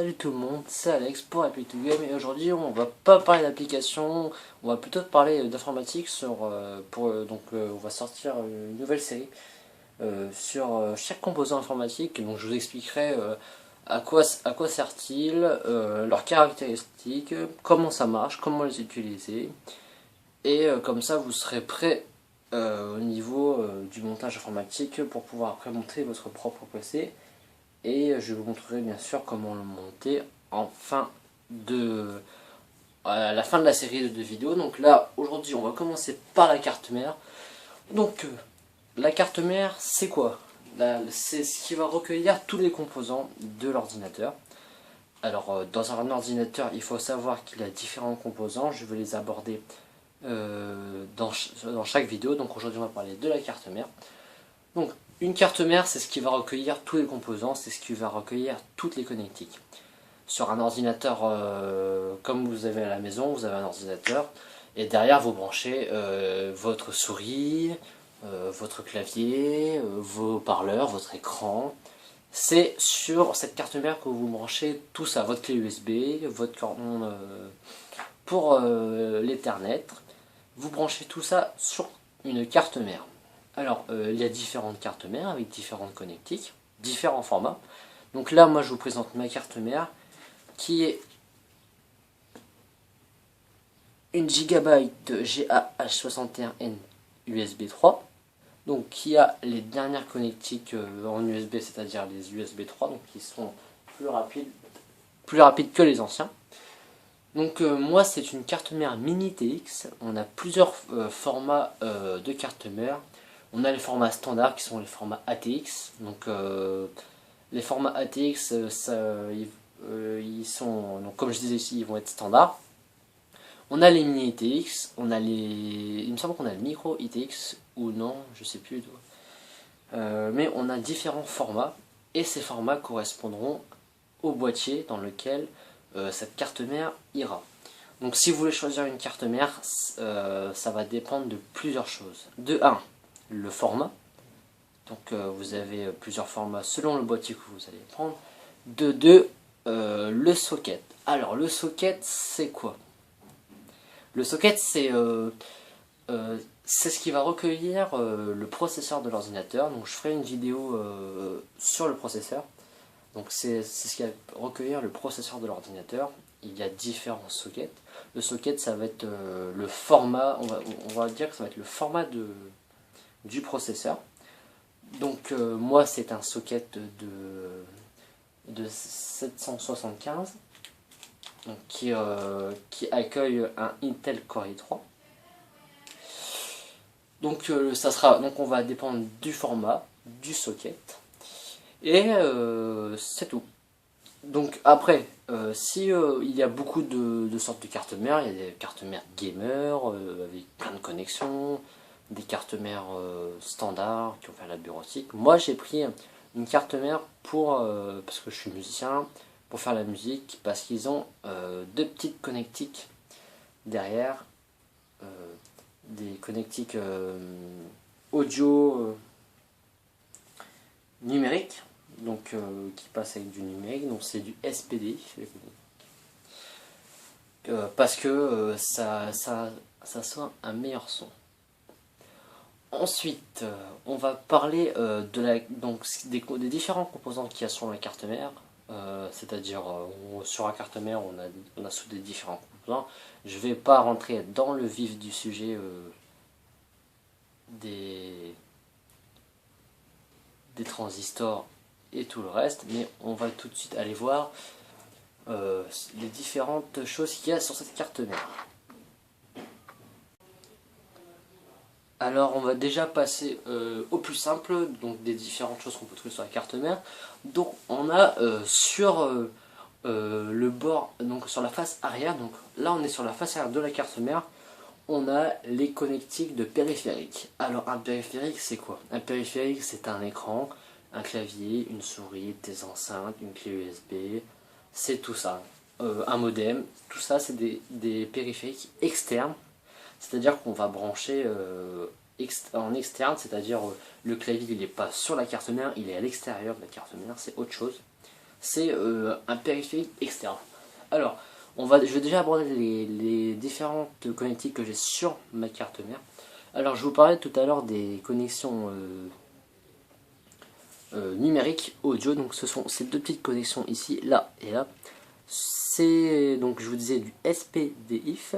Salut tout le monde, c'est Alex pour Happy to Game et aujourd'hui on va pas parler d'application, on va plutôt parler d'informatique on va sortir une nouvelle série sur chaque composant informatique. Donc je vous expliquerai à quoi sert-il, leurs caractéristiques, comment ça marche, comment les utiliser et comme ça vous serez prêt au niveau du montage informatique pour pouvoir après monter votre propre PC. Et je vous montrerai bien sûr comment le monter à la fin de la série de vidéos. Donc là, aujourd'hui, on va commencer par la carte mère. Donc, la carte mère, c'est quoi? C'est ce qui va recueillir tous les composants de l'ordinateur. Alors, dans un ordinateur, il faut savoir qu'il a différents composants. Je vais les aborder dans chaque vidéo. Donc aujourd'hui, on va parler de la carte mère. Donc, une carte mère, c'est ce qui va recueillir tous les composants, c'est ce qui va recueillir toutes les connectiques. Sur un ordinateur, comme vous avez à la maison, vous avez un ordinateur, et derrière vous branchez votre souris, votre clavier, vos parleurs, votre écran. C'est sur cette carte mère que vous branchez tout ça, votre clé USB, votre cordon pour l'Ethernet. Vous branchez tout ça sur une carte mère. Alors, il y a différentes cartes mères avec différentes connectiques, différents formats. Donc là, moi, je vous présente ma carte mère qui est une Gigabyte GAH61N USB 3. Donc, qui a les dernières connectiques en USB, c'est-à-dire les USB 3, donc qui sont plus rapides que les anciens. Donc moi, c'est une carte mère mini TX. On a plusieurs formats de carte mère. On a les formats standards qui sont les formats ATX. Donc les formats ATX, ils sont, donc, comme je disais ici, ils vont être standards. On a les mini ITX, il me semble qu'on a le micro ITX ou non, je sais plus. Mais on a différents formats et ces formats correspondront au boîtier dans lequel cette carte mère ira. Donc si vous voulez choisir une carte mère, ça va dépendre de plusieurs choses. De 1, le format. Donc vous avez plusieurs formats selon le boîtier que vous allez prendre. De 2, le socket. Alors le socket, c'est quoi? Le socket, c'est ce qui va recueillir le processeur de l'ordinateur. Donc je ferai une vidéo sur le processeur. Donc c'est ce qui va recueillir le processeur de l'ordinateur. Il y a différents sockets. Le socket, ça va être le format, on va dire que ça va être le format du processeur. Donc moi, c'est un socket de 775 donc, qui accueille un Intel Core i3. Donc donc on va dépendre du format, du socket. Et c'est tout. Donc après, si il y a beaucoup de sortes de cartes mères, il y a des cartes mères gamer avec plein de connexions, des cartes mères standards qui vont faire la bureautique. Moi j'ai pris une carte mère parce que je suis musicien, pour faire la musique, parce qu'ils ont deux petites connectiques derrière, des connectiques audio numériques. Donc qui passe avec du numérique, donc c'est du SPD, parce que ça soit un meilleur son. Ensuite, on va parler des différents composants qu'il y a sur la carte mère, c'est-à-dire sur la carte mère on a soudé différents composants. Je ne vais pas rentrer dans le vif du sujet des transistors et tout le reste, mais on va tout de suite aller voir les différentes choses qu'il y a sur cette carte mère. Alors on va déjà passer au plus simple, donc des différentes choses qu'on peut trouver sur la carte mère. Donc on a sur le bord, donc sur la face arrière, donc là on est sur la face arrière de la carte mère, on a les connectiques de périphérique. Alors un périphérique c'est quoi? Un périphérique c'est un écran, un clavier, une souris, des enceintes, une clé USB, c'est tout ça. Un modem, tout ça c'est des périphériques externes, c'est-à-dire qu'on va brancher en externe, c'est-à-dire le clavier il n'est pas sur la carte mère, il est à l'extérieur de la carte mère, c'est autre chose. c'est un périphérique externe. Alors, je vais déjà aborder les différentes connectiques que j'ai sur ma carte mère. Alors, je vous parlais tout à l'heure des connexions numériques audio. Donc, ce sont ces deux petites connexions ici, là et là. C'est donc, je vous disais, du SPDIF.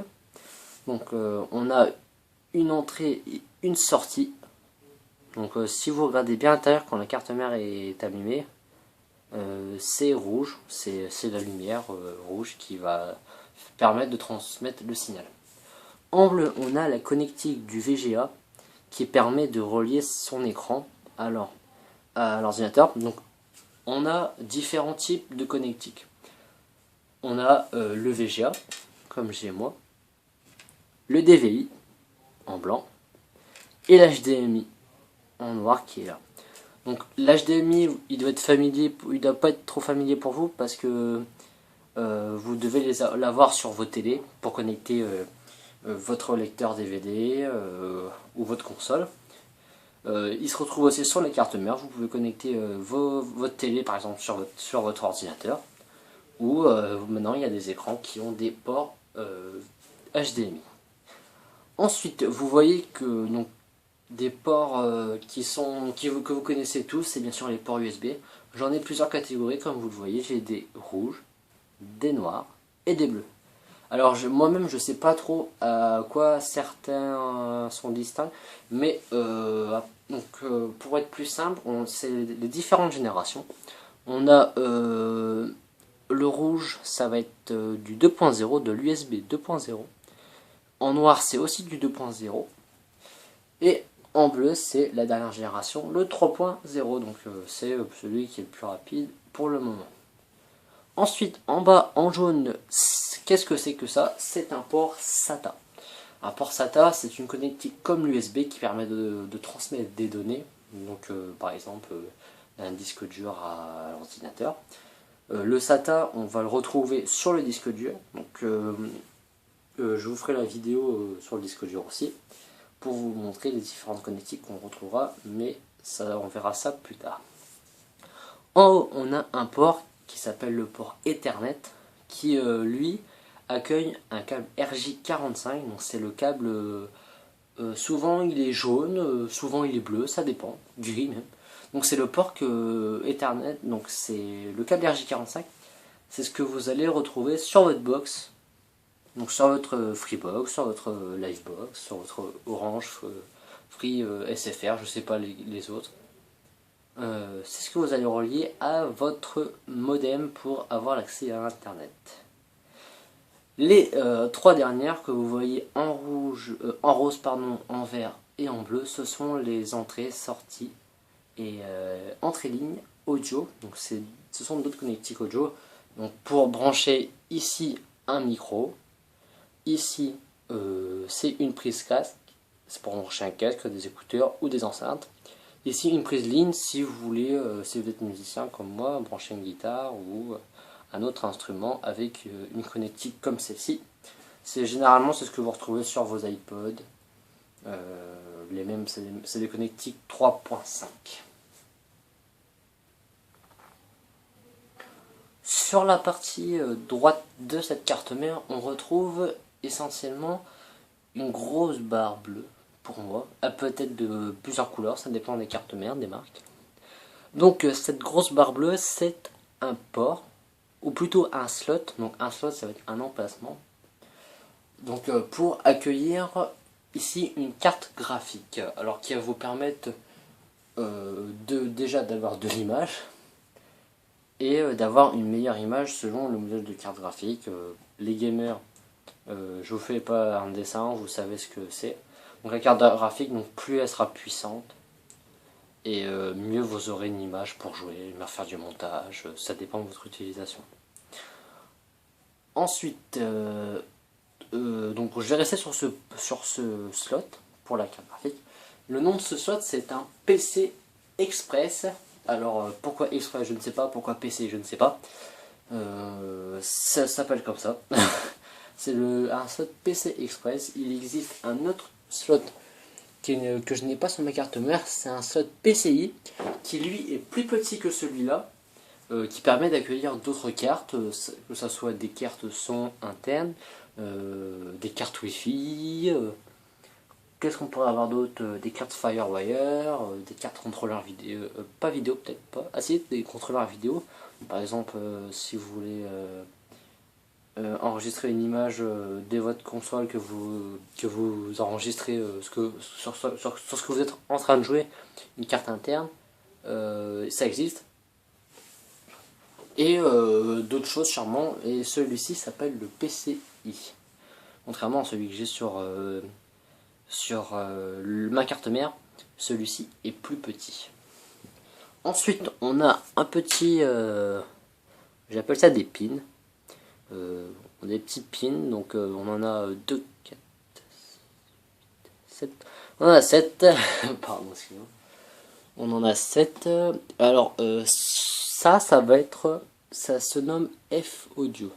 Donc, on a une entrée et une sortie. Donc, si vous regardez bien à l'intérieur quand la carte mère est allumée, c'est rouge, c'est la lumière rouge qui va permettre de transmettre le signal. En bleu, on a la connectique du VGA qui permet de relier son écran à l'ordinateur. Donc on a différents types de connectiques. On a le VGA, comme j'ai moi, le DVI en blanc et l'HDMI en noir qui est là. Donc l'HDMI, il doit être familier, il doit pas être trop familier pour vous parce que vous devez l'avoir sur vos télés pour connecter votre lecteur DVD ou votre console. Il se retrouve aussi sur les cartes mères. Vous pouvez connecter votre télé par exemple sur votre ordinateur. Ou maintenant il y a des écrans qui ont des ports HDMI. Ensuite, vous voyez que donc, des ports que vous connaissez tous, c'est bien sûr les ports USB. J'en ai plusieurs catégories, comme vous le voyez, j'ai des rouges, des noirs et des bleus. Alors moi-même je sais pas trop à quoi certains sont distincts, mais pour être plus simple, c'est les différentes générations. On a le rouge, ça va être du 2.0, de l'USB 2.0. En noir, c'est aussi du 2.0. Et en bleu, c'est la dernière génération, le 3.0. Donc c'est celui qui est le plus rapide pour le moment. Ensuite, en bas, en jaune, qu'est-ce que c'est que ça? C'est un port SATA. Un port SATA, c'est une connectique comme l'USB qui permet de transmettre des données. Donc par exemple, d'un disque dur à l'ordinateur. Le SATA, on va le retrouver sur le disque dur. Donc je vous ferai la vidéo sur le disque dur aussi pour vous montrer les différentes connectiques qu'on retrouvera, mais ça, on verra ça plus tard. En haut, on a un port qui s'appelle le port Ethernet, qui lui accueille un câble RJ45. Donc c'est le câble, souvent il est jaune, souvent il est bleu, ça dépend, gris même. Donc c'est le port que Ethernet, donc c'est le câble RJ45, c'est ce que vous allez retrouver sur votre box. Donc sur votre Freebox, sur votre Livebox, sur votre Orange, Free SFR, je sais pas les autres. C'est ce que vous allez relier à votre modem pour avoir l'accès à internet. Les trois dernières que vous voyez en rouge, en rose pardon, en vert et en bleu, ce sont les entrées, sorties et entrées lignes audio. Donc ce sont d'autres connectiques audio. Donc pour brancher ici un micro, ici c'est une prise casque, c'est pour brancher un casque, des écouteurs ou des enceintes. Ici une prise ligne si vous voulez, si vous êtes musicien comme moi, brancher une guitare ou un autre instrument avec une connectique comme celle-ci. Généralement c'est ce que vous retrouvez sur vos iPods. Les mêmes, c'est des connectiques 3.5. Sur la partie droite de cette carte mère, on retrouve essentiellement une grosse barre bleue. Pour moi, elle peut être de plusieurs couleurs, ça dépend des cartes mères, des marques. Donc cette grosse barre bleue, c'est un port, ou plutôt un slot. Donc un slot, ça va être un emplacement. Donc pour accueillir ici une carte graphique, alors qui va vous permettre déjà d'avoir de l'image et d'avoir une meilleure image selon le modèle de carte graphique. Les gamers, je vous fais pas un dessin, vous savez ce que c'est. Donc la carte graphique, donc plus elle sera puissante et mieux vous aurez une image pour jouer, faire du montage, ça dépend de votre utilisation. Ensuite, donc je vais rester sur ce slot pour la carte graphique. Le nom de ce slot, c'est un PC Express. Alors pourquoi Express, je ne sais pas, pourquoi PC, je ne sais pas. Ça s'appelle comme ça. C'est un slot PC Express. Il existe un autre slot que je n'ai pas sur ma carte mère, c'est un slot PCI qui lui est plus petit que celui-là. qui permet d'accueillir d'autres cartes, que ce soit des cartes son internes, des cartes Wi-Fi, qu'est-ce qu'on pourrait avoir d'autre, des cartes Firewire, des cartes contrôleurs vidéo, pas vidéo peut-être pas, ah si, des contrôleurs vidéo, par exemple si vous voulez enregistrer une image de votre console que vous enregistrez sur ce que vous êtes en train de jouer, une carte interne, ça existe. Et d'autres choses charmantes, et celui-ci s'appelle le PCI. Contrairement à celui que j'ai sur ma carte mère, celui-ci est plus petit. Ensuite, on a un petit, j'appelle ça des pins. Des petits pins, donc on en a 2, 4, 7. On en a 7. Pardon, excusez-moi. On en a 7. Alors, ça va être, ça se nomme F-Audio.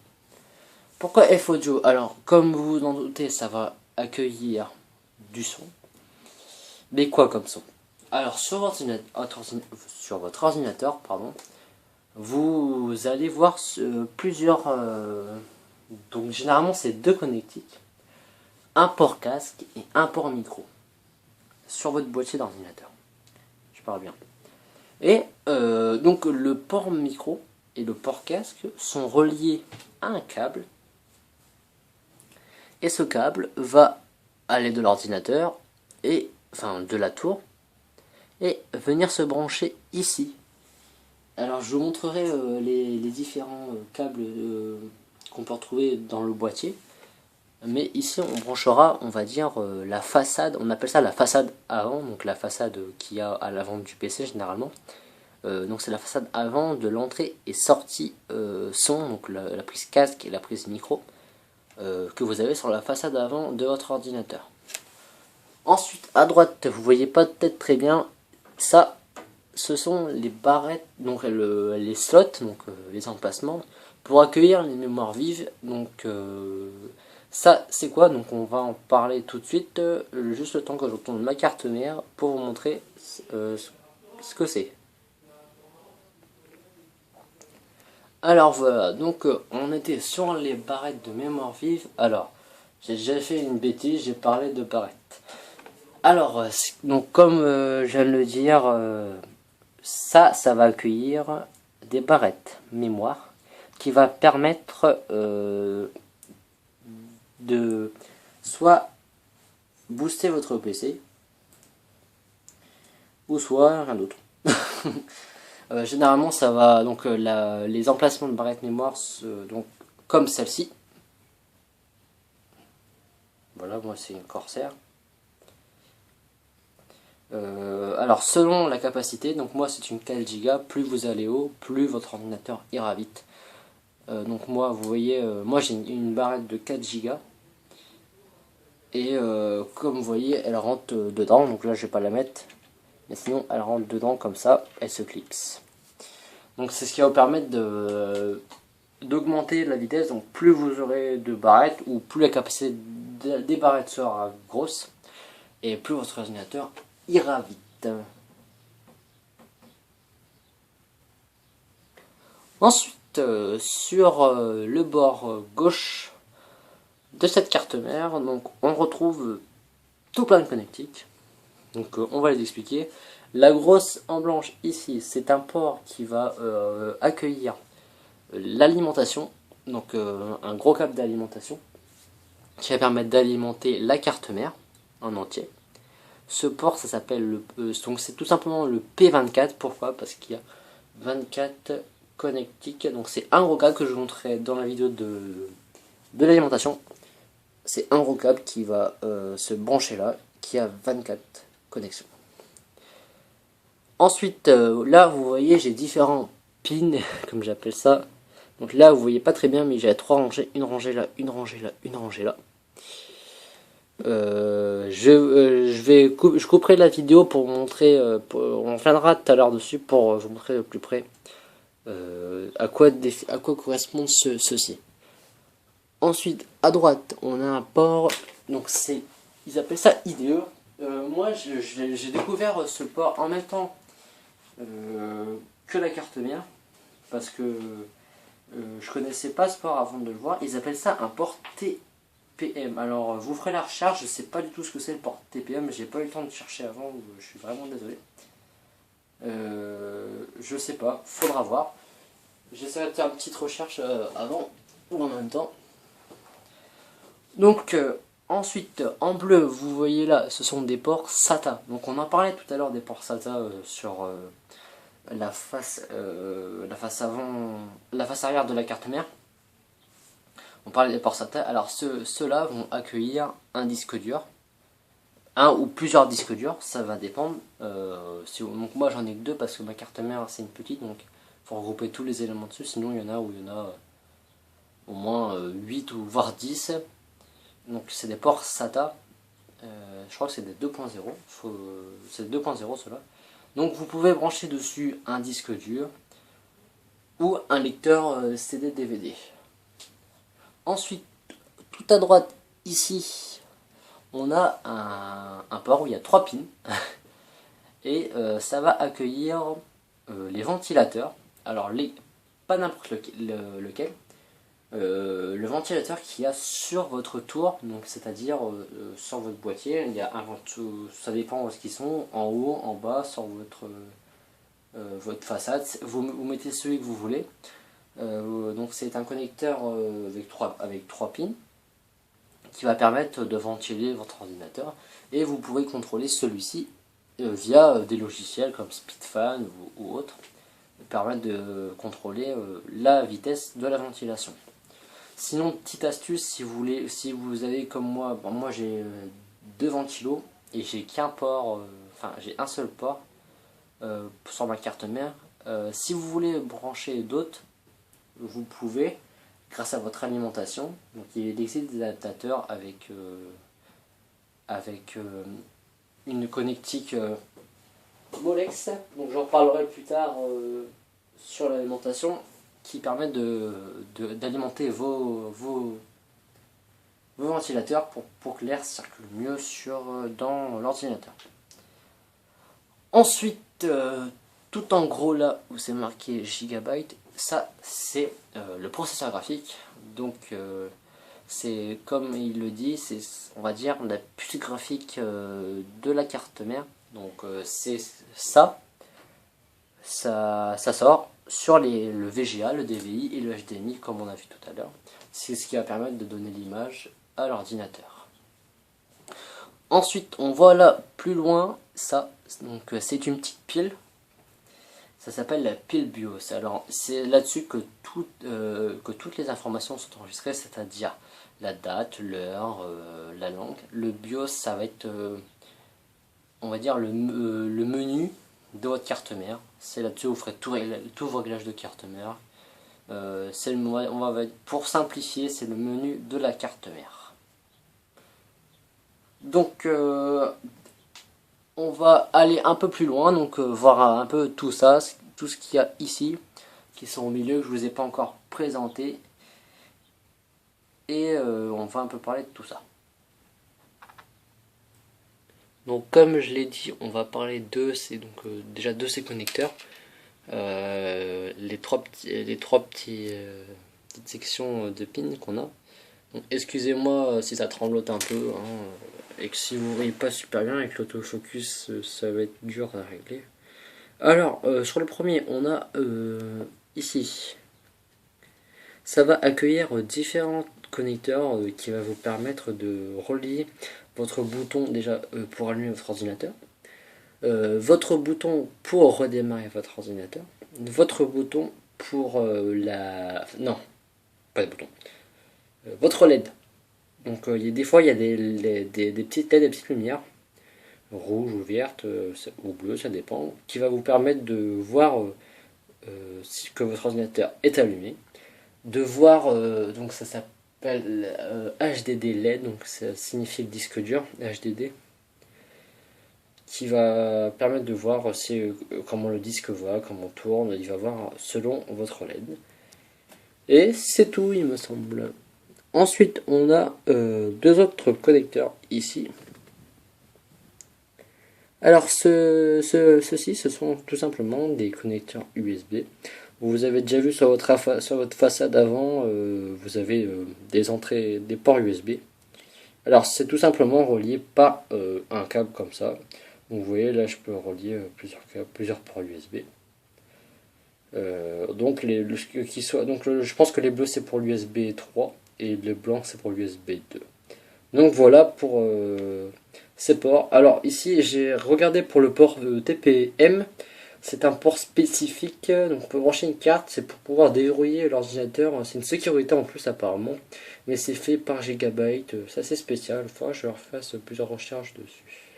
Pourquoi F-Audio? Alors, comme vous vous en doutez, ça va accueillir du son. Mais quoi comme son? Alors, sur votre ordinateur, pardon, vous allez voir plusieurs... donc, généralement, c'est 2 connectiques. Un port casque et un port micro. Sur votre boîtier d'ordinateur. Je parle bien. Et donc le port micro et le port casque sont reliés à un câble. Et ce câble va aller de l'ordinateur, et enfin de la tour, et venir se brancher ici. Alors je vous montrerai les différents câbles qu'on peut retrouver dans le boîtier. Mais ici on branchera, on va dire, la façade, on appelle ça la façade avant, donc la façade qu'il y a à l'avant du PC généralement. Donc c'est la façade avant de l'entrée et sortie son, donc la prise casque et la prise micro, que vous avez sur la façade avant de votre ordinateur. Ensuite à droite, vous voyez pas peut-être très bien, ça ce sont les barrettes, donc les slots, donc les emplacements, pour accueillir les mémoires vives. Donc ça c'est quoi? Donc on va en parler tout de suite, juste le temps que je retourne ma carte mère pour vous montrer ce que c'est. Alors voilà, donc on était sur les barrettes de mémoire vive. Alors, j'ai déjà fait une bêtise, j'ai parlé de barrettes. Alors, donc comme je viens de le dire, ça va accueillir des barrettes mémoire qui va permettre de soit booster votre PC ou soit rien d'autre. Généralement ça va, donc les emplacements de barrettes mémoire, donc comme celle-ci. Voilà, moi c'est une Corsair. Alors selon la capacité, donc moi c'est une 4 Go, plus vous allez haut, plus votre ordinateur ira vite. Donc moi vous voyez, moi j'ai une barrette de 4 Go. Et comme vous voyez, elle rentre dedans, donc là je vais pas la mettre. Mais sinon elle rentre dedans comme ça, elle se clipse. Donc c'est ce qui va vous permettre d'augmenter la vitesse. Donc plus vous aurez de barrettes, ou plus la capacité des barrettes sera grosse, et plus votre ordinateur ira vite. Ensuite sur le bord gauche de cette carte mère, donc on retrouve tout plein de connectiques. Donc on va les expliquer. La grosse en blanche ici, c'est un port qui va accueillir l'alimentation, donc un gros câble d'alimentation qui va permettre d'alimenter la carte mère en entier. Ce port, ça s'appelle donc c'est tout simplement le P24. Pourquoi? Parce qu'il y a 24 connectiques. Donc c'est un gros câble que je vous montrerai dans la vidéo de l'alimentation. C'est un gros câble qui va se brancher là, qui a 24 connexions. Ensuite, là vous voyez, j'ai différents pins, comme j'appelle ça. Donc là vous voyez pas très bien, mais j'ai 3 rangées, une rangée là, une rangée là, une rangée là. Je couperai la vidéo pour vous montrer, on reviendra tout à l'heure dessus pour vous montrer de plus près à quoi correspond ceci. Ensuite, à droite, on a un port, donc ils appellent ça IDE. Moi, j'ai découvert ce port en même temps que la carte mère, parce que je connaissais pas ce port avant de le voir. Ils appellent ça un port TPM. Alors vous ferez la recherche, je sais pas du tout ce que c'est le port TPM, j'ai pas eu le temps de chercher avant, je suis vraiment désolé. Je sais pas, faudra voir. J'essaierai de faire une petite recherche avant ou en même temps. Donc ensuite en bleu vous voyez là ce sont des ports SATA. Donc on en parlait tout à l'heure des ports SATA sur la face avant, la face arrière de la carte mère. On parlait des ports SATA. Alors ceux-là vont accueillir un disque dur, un ou plusieurs disques durs, ça va dépendre. Donc moi j'en ai que deux parce que ma carte mère c'est une petite, donc il faut regrouper tous les éléments dessus, sinon il y en a où il y en a au moins 8 ou voire 10. Donc c'est des ports SATA, je crois que c'est des 2.0, c'est 2.0 ceux-là. Donc vous pouvez brancher dessus un disque dur ou un lecteur CD-DVD. Ensuite, tout à droite ici, on a un port où il y a 3 pins et ça va accueillir les ventilateurs. Alors pas n'importe lequel. Le ventilateur qu'il y a sur votre tour, donc c'est-à-dire sur votre boîtier, il y a ça dépend où est-ce qu'ils sont, en haut, en bas, sur votre façade, vous mettez celui que vous voulez. Donc c'est un connecteur avec 3 pins qui va permettre de ventiler votre ordinateur, et vous pourrez contrôler celui-ci via des logiciels comme SpeedFan ou autres, permettre de contrôler la vitesse de la ventilation. Sinon, petite astuce, si vous avez comme moi, bon, moi j'ai 2 ventilos et j'ai qu'un port, j'ai un seul port sur ma carte mère. Si vous voulez brancher d'autres, vous pouvez, grâce à votre alimentation. Donc il existe des adaptateurs avec une connectique Molex, donc j'en parlerai plus tard sur l'alimentation, qui permet d'alimenter vos ventilateurs pour que l'air circule mieux dans l'ordinateur. Ensuite, tout en gros là où c'est marqué Gigabyte, ça c'est le processeur graphique. Donc c'est comme il le dit, c'est on va dire la puce graphique de la carte mère. Donc c'est ça sort sur le VGA, le DVI et le HDMI comme on a vu tout à l'heure. C'est ce qui va permettre de donner l'image à l'ordinateur. Ensuite on voit là plus loin ça, donc c'est une petite pile, ça s'appelle la pile BIOS. Alors c'est là-dessus que toutes les informations sont enregistrées, c'est-à-dire la date, l'heure, la langue. Le BIOS ça va être on va dire le menu de votre carte mère. C'est là-dessus où vous ferez tout vos réglages de carte mère. Pour simplifier, c'est le menu de la carte mère. Donc on va aller un peu plus loin, donc voir un peu tout ça, tout ce qu'il y a ici, qui sont au milieu, que je vous ai pas encore présenté. Et on va un peu parler de tout ça. Donc comme je l'ai dit, on va parler déjà de ces connecteurs, les trois petites sections de pins qu'on a. Excusez-moi si ça tremblote un peu, hein, et que si vous voyez pas super bien avec l'autofocus, ça va être dur à régler. Alors sur le premier, on a ici, ça va accueillir différents connecteurs qui va vous permettre de relier votre bouton déjà pour allumer votre ordinateur, votre bouton pour redémarrer votre ordinateur, votre bouton pour non, pas de bouton, votre LED. Donc des fois il y a des petites LED, des petites lumières, rouge ou verte ou bleu, ça dépend, qui va vous permettre de voir que votre ordinateur est allumé, de voir, donc ça s'appelle HDD LED, donc ça signifie le disque dur, HDD, qui va permettre de voir comment le disque va, comment tourne, il va voir selon votre LED. Et c'est tout, il me semble. Ensuite, on a 2 autres connecteurs ici. Alors ceux-ci, ce sont tout simplement des connecteurs USB. Vous avez déjà vu sur votre façade avant, vous avez des entrées, des ports USB. Alors c'est tout simplement relié par un câble comme ça. Donc, vous voyez là je peux relier plusieurs câbles, plusieurs ports USB. Donc je pense que les bleus c'est pour l'USB 3 et les blancs c'est pour l'USB 2. Donc voilà pour ces ports. Alors ici j'ai regardé pour le port TPM. C'est un port spécifique, donc pour brancher une carte, c'est pour pouvoir déverrouiller l'ordinateur. C'est une sécurité en plus apparemment, mais c'est fait par Gigabyte, c'est assez spécial. Il faudra que je leur fasse plusieurs recherches dessus.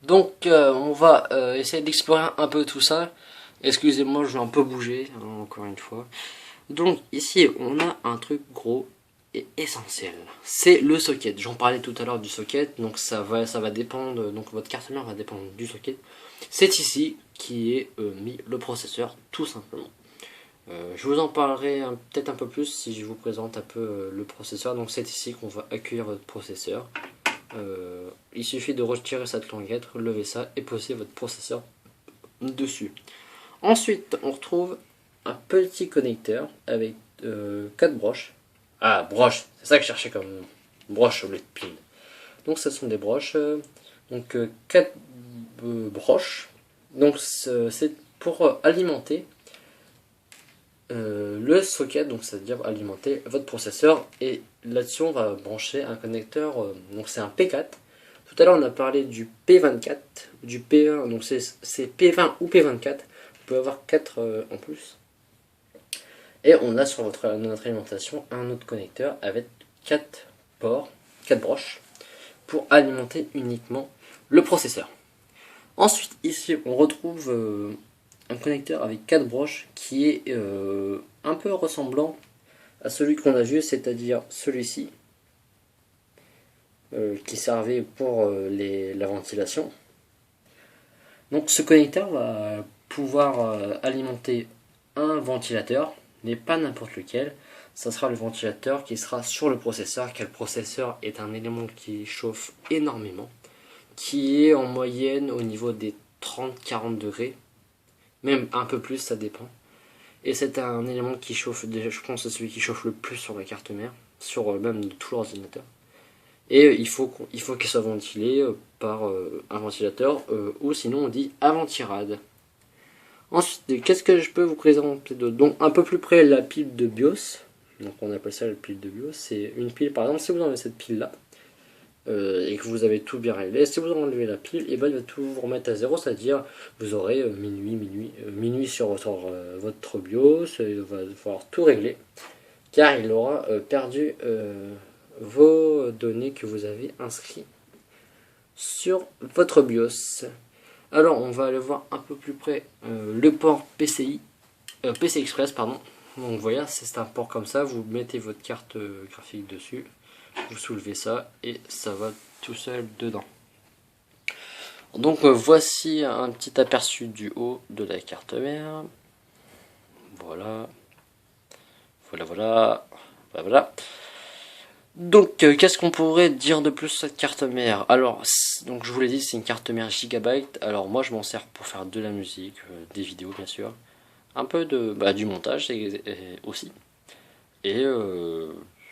Donc on va essayer d'explorer un peu tout ça. Excusez-moi, je vais un peu bouger, hein, encore une fois. Donc ici on a un truc gros et essentiel. C'est le socket. J'en parlais tout à l'heure du socket, donc ça va dépendre, donc votre carte mère va dépendre du socket. C'est ici qui est mis le processeur, tout simplement. Je vous en parlerai peut-être un peu plus si je vous présente un peu le processeur. Donc c'est ici qu'on va accueillir votre processeur. Il suffit de retirer cette languette, relever ça et poser votre processeur dessus. Ensuite, on retrouve un petit connecteur avec 4 broches. Ah, broches, c'est ça que je cherchais comme broche au lieu de pile. Donc, ce sont des broches. Donc, 4 broches. Donc, c'est pour alimenter le socket, donc c'est-à-dire alimenter votre processeur. Et là-dessus, on va brancher un connecteur. Donc, c'est un P4. Tout à l'heure, on a parlé du P24, du P1. Donc, c'est P20 ou P24. Vous pouvez avoir 4 en plus. Et on a sur notre alimentation un autre connecteur avec 4 ports, 4 broches pour alimenter uniquement le processeur. Ensuite ici on retrouve un connecteur avec 4 broches qui est un peu ressemblant à celui qu'on a vu, c'est-à-dire celui-ci qui servait pour la ventilation. Donc ce connecteur va pouvoir alimenter un ventilateur, mais pas n'importe lequel. Ça sera le ventilateur qui sera sur le processeur, car le processeur est un élément qui chauffe énormément, qui est en moyenne au niveau des 30-40 degrés, même un peu plus, ça dépend. Et c'est un élément qui chauffe, déjà, je pense que c'est celui qui chauffe le plus sur la carte mère, sur même tout l'ordinateur. Et il faut qu'il soit ventilé par un ventilateur, ou sinon on dit à ventirad. Ensuite, qu'est-ce que je peux vous présenter d'autre? Donc, un peu plus près, la pile de BIOS. Donc, on appelle ça la pile de BIOS. C'est une pile, par exemple, si vous enlevez cette pile-là, et que vous avez tout bien réglé, si vous enlevez la pile, et ben, il va tout vous remettre à zéro, c'est-à-dire vous aurez minuit sur votre BIOS, il va falloir tout régler, car il aura perdu vos données que vous avez inscrites sur votre BIOS. Alors on va aller voir un peu plus près le port PCI Express pardon. Donc vous voyez, c'est un port comme ça, vous mettez votre carte graphique dessus, vous soulevez ça et ça va tout seul dedans. Donc voici un petit aperçu du haut de la carte mère. Voilà. Voilà. Donc qu'est-ce qu'on pourrait dire de plus sur cette carte mère? Alors donc je vous l'ai dit, c'est une carte mère Gigabyte. Alors moi je m'en sers pour faire de la musique, des vidéos bien sûr, un peu de du montage aussi. Et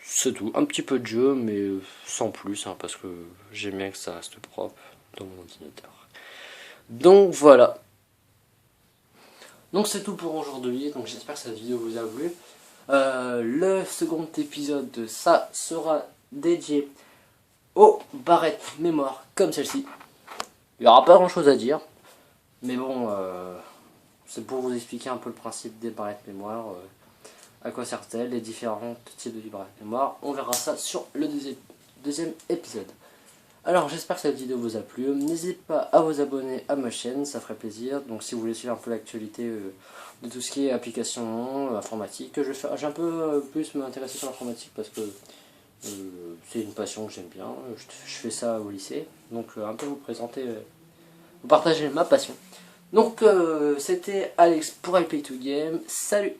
c'est tout, un petit peu de jeu mais sans plus hein, parce que j'aime bien que ça reste propre dans mon ordinateur. Donc voilà. Donc c'est tout pour aujourd'hui, donc j'espère que cette vidéo vous a plu. Le second épisode, ça sera dédié aux barrettes mémoire comme celle-ci. Il n'y aura pas grand chose à dire, mais bon, c'est pour vous expliquer un peu le principe des barrettes mémoire, à quoi servent-elles, les différents types de barrettes mémoire. On verra ça sur le deuxième épisode. Alors j'espère que cette vidéo vous a plu, n'hésitez pas à vous abonner à ma chaîne, ça ferait plaisir. Donc si vous voulez suivre un peu l'actualité de tout ce qui est application informatique, j'ai un peu plus m'intéresser sur l'informatique parce que c'est une passion que j'aime bien, je fais ça au lycée, donc un peu vous présenter, vous partager ma passion. Donc c'était Alex pour iPlay2Game, salut!